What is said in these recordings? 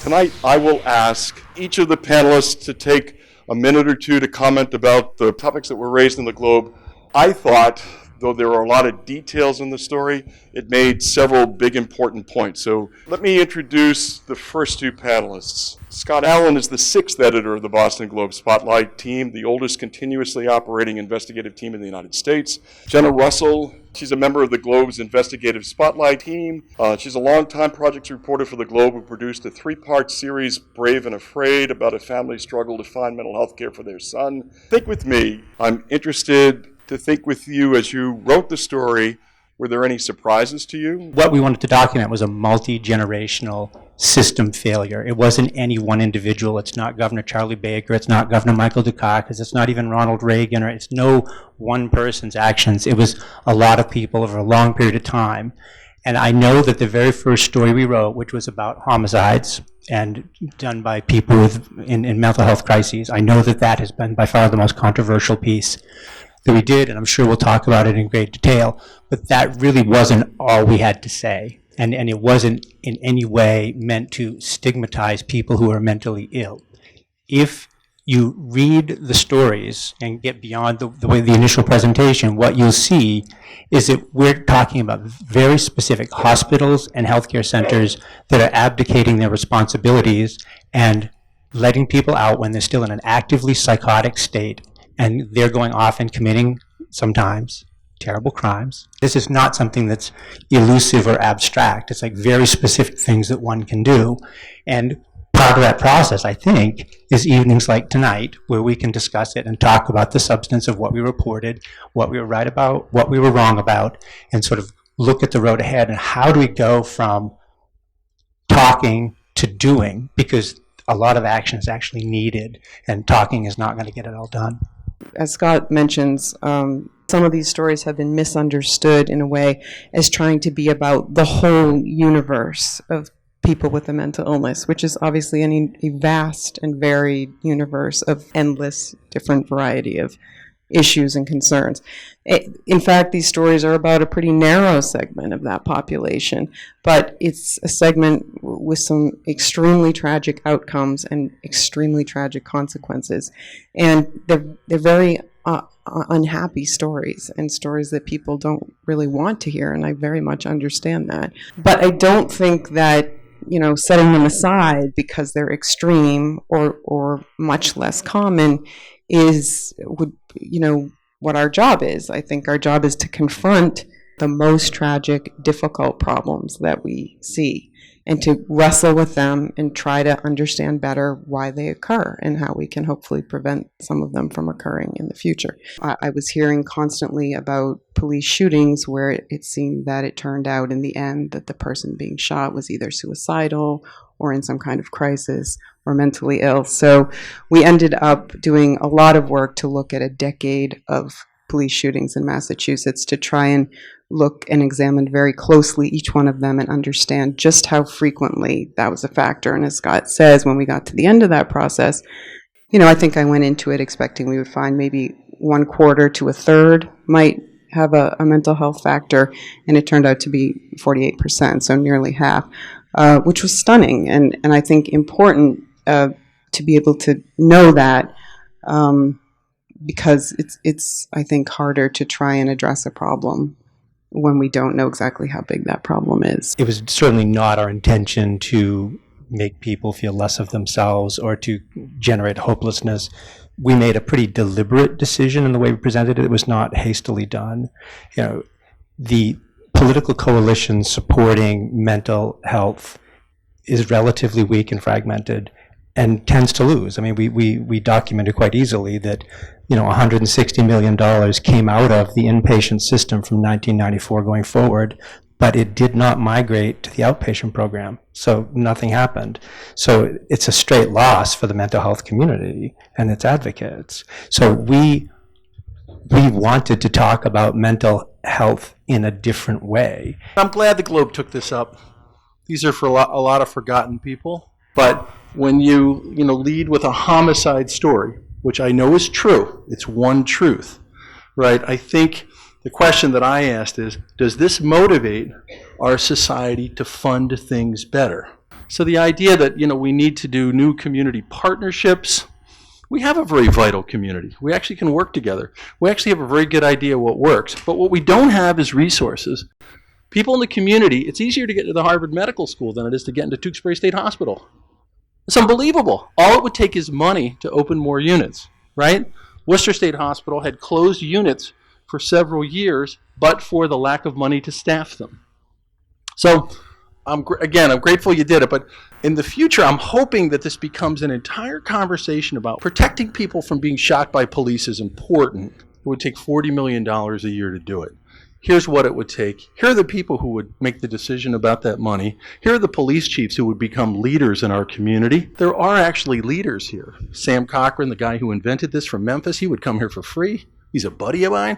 Tonight, I will ask each of the panelists to take a minute or two to comment about the topics that were raised in the Globe. I thought, though there are a lot of details in the story, it made several big important points. So let me introduce the first two panelists. Scott Allen is the 6th editor of the Boston Globe Spotlight team, the oldest continuously operating investigative team in the United States. Jenna Russell, she's a member of the Globe's investigative Spotlight team. She's a longtime projects reporter for the Globe who produced a 3-part series, Brave and Afraid, about a family's struggle to find mental health care for their son. Think with me. I'm interested to think with you as you wrote the story. Were there any surprises to you? What we wanted to document was a multi-generational system failure. It wasn't any one individual. It's not Governor Charlie Baker. It's not Governor Michael Dukakis. It's not even Ronald Reagan. Or it's no one person's actions. It was a lot of people over a long period of time. And I know that the very first story we wrote, which was about homicides and done by people in mental health crises, I know that that has been by far the most controversial piece that we did, and I'm sure we'll talk about it in great detail, but that really wasn't all we had to say. And it wasn't in any way meant to stigmatize people who are mentally ill. If you read the stories and get beyond the initial presentation, what you'll see is that we're talking about very specific hospitals and healthcare centers that are abdicating their responsibilities and letting people out when they're still in an actively psychotic state, and they're going off and committing, sometimes, terrible crimes. This is not something that's elusive or abstract. It's like very specific things that one can do. And part of that process, I think, is evenings like tonight, where we can discuss it and talk about the substance of what we reported, what we were right about, what we were wrong about, and sort of look at the road ahead and how do we go from talking to doing, because a lot of action is actually needed, and talking is not going to get it all done. As Scott mentions, some of these stories have been misunderstood in a way as trying to be about the whole universe of people with a mental illness, which is obviously a vast and varied universe of endless different variety of issues and concerns. In fact, these stories are about a pretty narrow segment of that population, but it's a segment with some extremely tragic outcomes and extremely tragic consequences. And they're very unhappy stories, and stories that people don't really want to hear, and I very much understand that. But I don't think that, setting them aside because they're extreme or much less common would what our job is. I think our job is to confront the most tragic, difficult problems that we see and to wrestle with them and try to understand better why they occur and how we can hopefully prevent some of them from occurring in the future. I was hearing constantly about police shootings where it seemed that it turned out in the end that the person being shot was either suicidal or in some kind of crisis or mentally ill. So we ended up doing a lot of work to look at a decade of police shootings in Massachusetts to try and look and examine very closely each one of them and understand just how frequently that was a factor. And as Scott says, when we got to the end of that process, I think I went into it expecting we would find maybe 1/4 to 1/3 might have a mental health factor, and it turned out to be 48%, so nearly half, which was stunning and I think important to be able to know that, because it's I think harder to try and address a problem when we don't know exactly how big that problem is. It was certainly not our intention to make people feel less of themselves or to generate hopelessness. We made a pretty deliberate decision in the way we presented it. It was not hastily done. The political coalition supporting mental health is relatively weak and fragmented and tends to lose. I mean, we documented quite easily that, $160 million came out of the inpatient system from 1994 going forward, but it did not migrate to the outpatient program. So nothing happened. So it's a straight loss for the mental health community and its advocates. So we wanted to talk about mental health in a different way. I'm glad the Globe took this up. These are for a lot of forgotten people. But when you lead with a homicide story, which I know is true, it's one truth, right? I think the question that I asked is, does this motivate our society to fund things better? So the idea that, we need to do new community partnerships, we have a very vital community. We actually can work together. We actually have a very good idea what works. But what we don't have is resources. People in the community, it's easier to get to the Harvard Medical School than it is to get into Tewksbury State Hospital. It's unbelievable. All it would take is money to open more units, right? Worcester State Hospital had closed units for several years, but for the lack of money to staff them. So, I'm grateful you did it, but in the future, I'm hoping that this becomes an entire conversation about protecting people from being shot by police is important. It would take $40 million a year to do it. Here's what it would take. Here are the people who would make the decision about that money. Here are the police chiefs who would become leaders in our community. There are actually leaders here. Sam Cochran, the guy who invented this from Memphis, he would come here for free. He's a buddy of mine.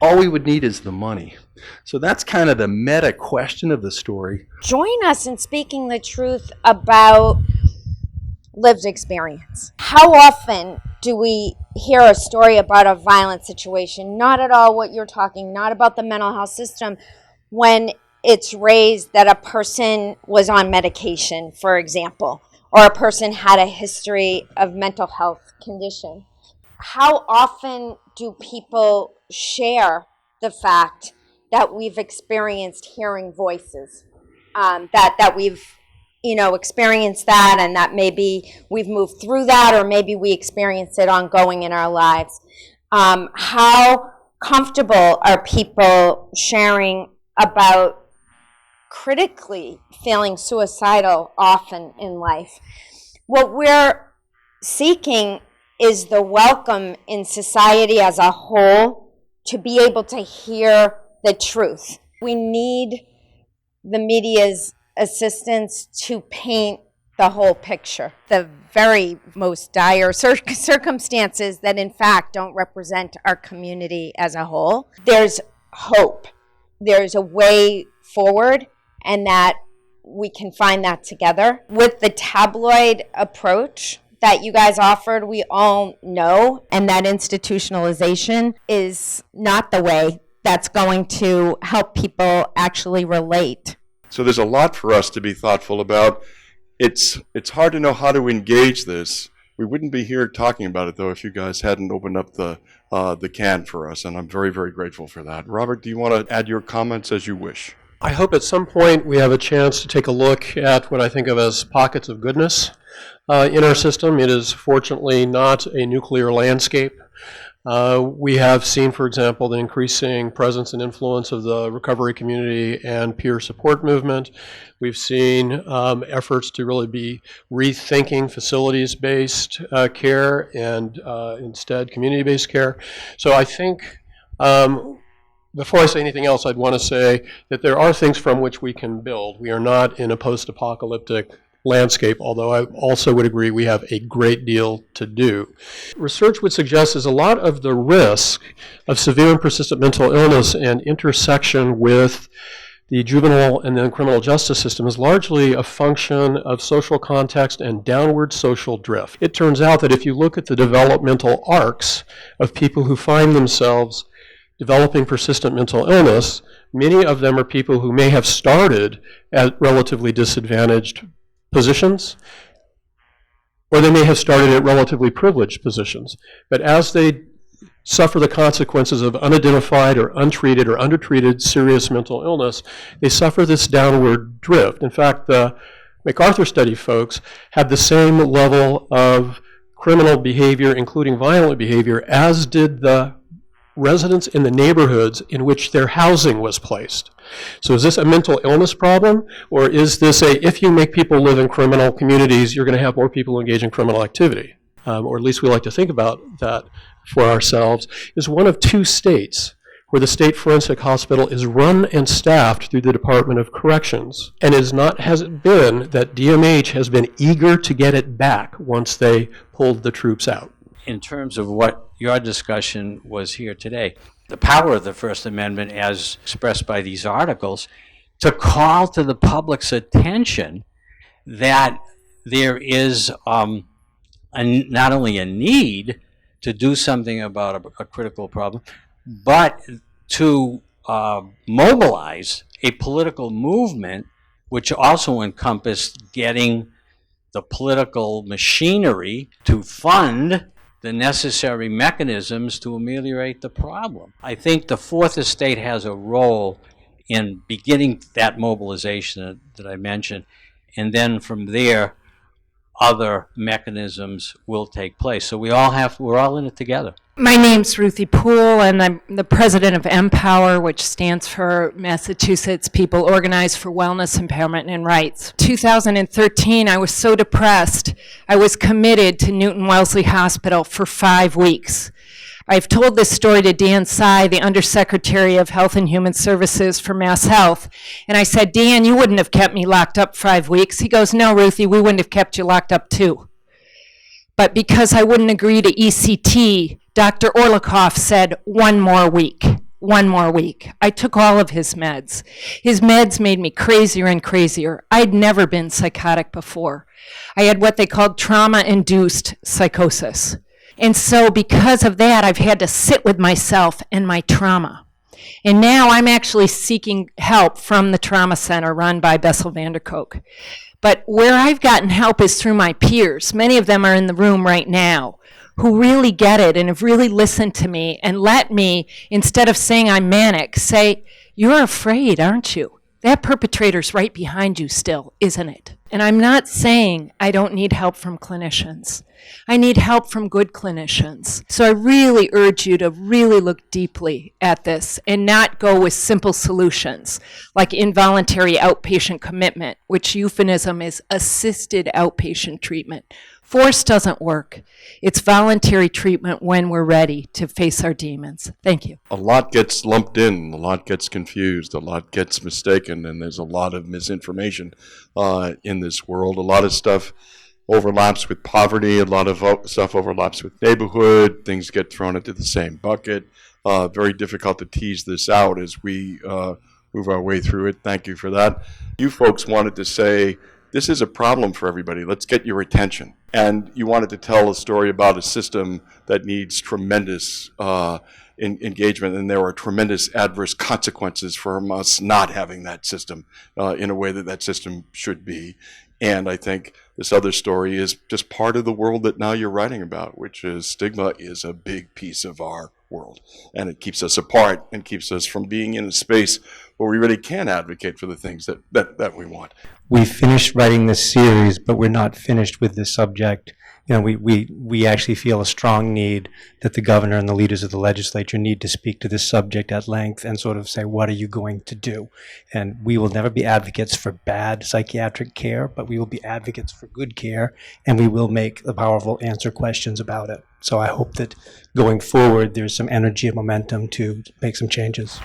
All we would need is the money. So that's kind of the meta question of the story. Join us in speaking the truth about lived experience. How often do we hear a story about a violent situation? Not at all what you're talking, not about the mental health system, when it's raised that a person was on medication, for example, or a person had a history of mental health condition. How often do people share the fact that we've experienced hearing voices, that we've experienced that, and that maybe we've moved through that, or maybe we experience it ongoing in our lives? How comfortable are people sharing about critically feeling suicidal often in life? What we're seeking is the welcome in society as a whole to be able to hear the truth. We need the media's assistance to paint the whole picture, the very most dire circumstances that in fact don't represent our community as a whole. There's hope. There's a way forward, and that we can find that together. With the tabloid approach that you guys offered, we all know, and that institutionalization is not the way that's going to help people actually relate. So there's a lot for us to be thoughtful about. It's hard to know how to engage this. We wouldn't be here talking about it, though, if you guys hadn't opened up the can for us, and I'm very, very grateful for that. Robert, do you want to add your comments as you wish? I hope at some point we have a chance to take a look at what I think of as pockets of goodness in our system. It is fortunately not a nuclear landscape. We have seen, for example, the increasing presence and influence of the recovery community and peer support movement. We've seen efforts to really be rethinking facilities-based care and instead community-based care. So I think before I say anything else, I'd want to say that there are things from which we can build. We are not in a post-apocalyptic landscape, although I also would agree we have a great deal to do. Research would suggest is a lot of the risk of severe and persistent mental illness and intersection with the juvenile and then criminal justice system is largely a function of social context and downward social drift. It turns out that if you look at the developmental arcs of people who find themselves developing persistent mental illness, many of them are people who may have started at relatively disadvantaged positions, or they may have started at relatively privileged positions. But as they suffer the consequences of unidentified or untreated or undertreated serious mental illness, they suffer this downward drift. In fact, the MacArthur study folks had the same level of criminal behavior, including violent behavior, as did the residents in the neighborhoods in which their housing was placed. So is this a mental illness problem, or is this if you make people live in criminal communities, you're going to have more people engage in criminal activity? Or at least we like to think about that for ourselves, is one of two states where the State Forensic Hospital is run and staffed through the Department of Corrections, and has it been that DMH has been eager to get it back once they pulled the troops out. In terms of what your discussion was here today, the power of the First Amendment as expressed by these articles to call to the public's attention that there is not only a need to do something about a critical problem, but to mobilize a political movement which also encompassed getting the political machinery to fund the necessary mechanisms to ameliorate the problem. I think the Fourth Estate has a role in beginning that mobilization that I mentioned, and then from there, other mechanisms will take place. So we're all in it together. My name's Ruthie Poole, and I'm the president of Empower, which stands for Massachusetts People Organized for Wellness, Empowerment, and Rights. 2013, I was so depressed, I was committed to Newton Wellesley Hospital for 5 weeks. I've told this story to Dan Tsai, the Undersecretary of Health and Human Services for Mass Health, and I said, Dan, you wouldn't have kept me locked up 5 weeks. He goes, no, Ruthie, we wouldn't have kept you locked up too. But because I wouldn't agree to ECT, Dr. Orlikoff said, 1 more week. 1 more week. I took all of his meds. His meds made me crazier and crazier. I'd never been psychotic before. I had what they called trauma-induced psychosis. And so because of that, I've had to sit with myself and my trauma. And now I'm actually seeking help from the trauma center run by Bessel van der Kolk. But where I've gotten help is through my peers. Many of them are in the room right now who really get it and have really listened to me and let me, instead of saying I'm manic, say, you're afraid, aren't you? That perpetrator's right behind you still, isn't it? And I'm not saying I don't need help from clinicians. I need help from good clinicians. So I really urge you to really look deeply at this and not go with simple solutions like involuntary outpatient commitment, which euphemism is assisted outpatient treatment. Force doesn't work. It's voluntary treatment when we're ready to face our demons. Thank you. A lot gets lumped in, a lot gets confused, a lot gets mistaken, and there's a lot of misinformation in this world. A lot of stuff overlaps with poverty, a lot of stuff overlaps with neighborhood, things get thrown into the same bucket. Very difficult to tease this out as we move our way through it. Thank you for that. You folks wanted to say, this is a problem for everybody. Let's get your attention. And you wanted to tell a story about a system that needs tremendous engagement, and there are tremendous adverse consequences from us not having that system in a way that that system should be. And I think this other story is just part of the world that now you're writing about, which is stigma is a big piece of our world. And it keeps us apart and keeps us from being in a space where we really can advocate for the things that we want. We finished writing this series, but we're not finished with this subject. You know, we actually feel a strong need that the governor and the leaders of the legislature need to speak to this subject at length and sort of say, what are you going to do? And we will never be advocates for bad psychiatric care, but we will be advocates for good care, and we will make the powerful answer questions about it. So I hope that going forward, there's some energy and momentum to make some changes.